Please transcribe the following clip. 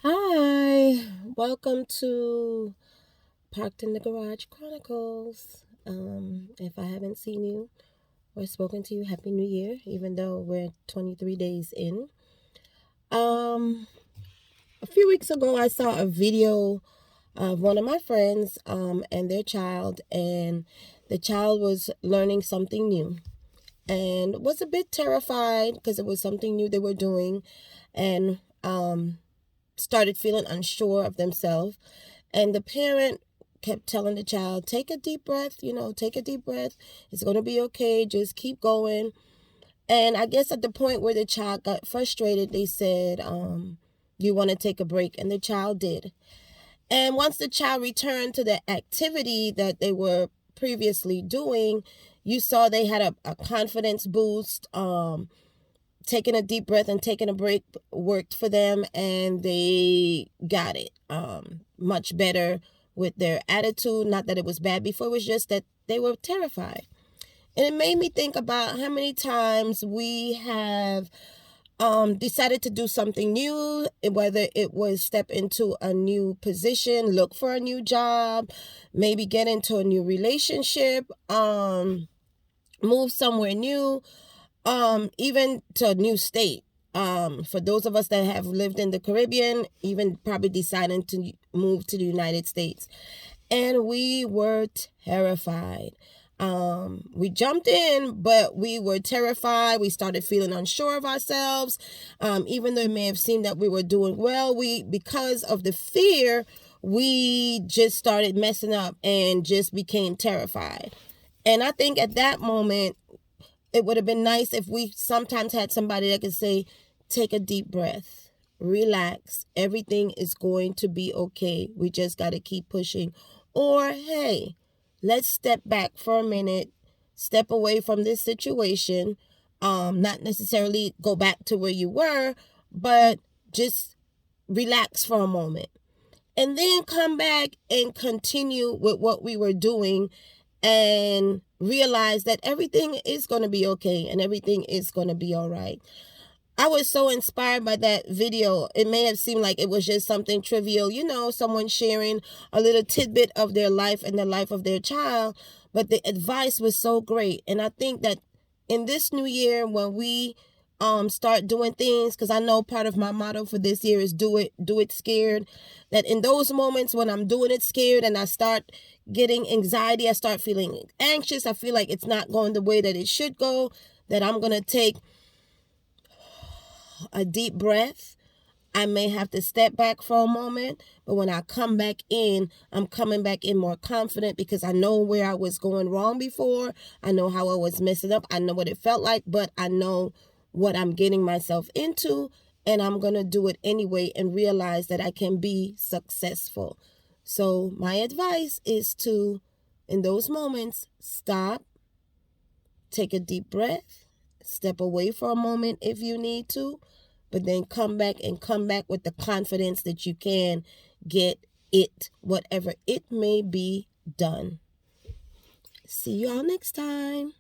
Hi, welcome to Parked in the Garage Chronicles. If I haven't seen you or spoken to you, Happy New Year, even though we're 23 days in. Um, a few weeks ago, I saw a video of one of my friends and their child, and the child was learning something new and was a bit terrified because it was something new they were doing and started feeling unsure of themselves. And the parent kept telling the child, take a deep breath, take a deep breath. It's going to be okay. Just keep going. And I guess at the point where the child got frustrated, they said, you want to take a break. And the child did. And once the child returned to the activity that they were previously doing, you saw they had a confidence boost. Taking a deep breath and taking a break worked for them, and they got it much better with their attitude. Not that it was bad before, it was just that they were terrified. And it made me think about how many times we have decided to do something new, whether it was step into a new position, look for a new job, maybe get into a new relationship, move somewhere new, even to a new state. For those of us that have lived in the Caribbean, even probably deciding to move to the United States. And we were terrified. We jumped in, but we were terrified. We started feeling unsure of ourselves. Even though it may have seemed that we were doing well, because of the fear, we just started messing up and just became terrified. And I think at that moment, it would have been nice if we sometimes had somebody that could say, take a deep breath, relax, everything is going to be okay. We just got to keep pushing. Or, hey, let's step back for a minute, step away from this situation, not necessarily go back to where you were, but just relax for a moment. And then come back and continue with what we were doing and realize that everything is going to be okay and everything is going to be all right. I was so inspired by that video. It may have seemed like it was just something trivial, someone sharing a little tidbit of their life and the life of their child, but the advice was so great. And I think that in this new year, when we start doing things, because I know part of my motto for this year is do it scared, that in those moments when I'm doing it scared and I start getting anxiety, I start feeling anxious, I feel like it's not going the way that it should go, that I'm going to take a deep breath. I may have to step back for a moment, but when I come back in, I'm coming back in more confident because I know where I was going wrong before. I know how I was messing up. I know what it felt like, but I know what I'm getting myself into, and I'm going to do it anyway and realize that I can be successful. So my advice is to, in those moments, stop, take a deep breath, step away for a moment if you need to, but then come back with the confidence that you can get it, whatever it may be, done. See you all next time.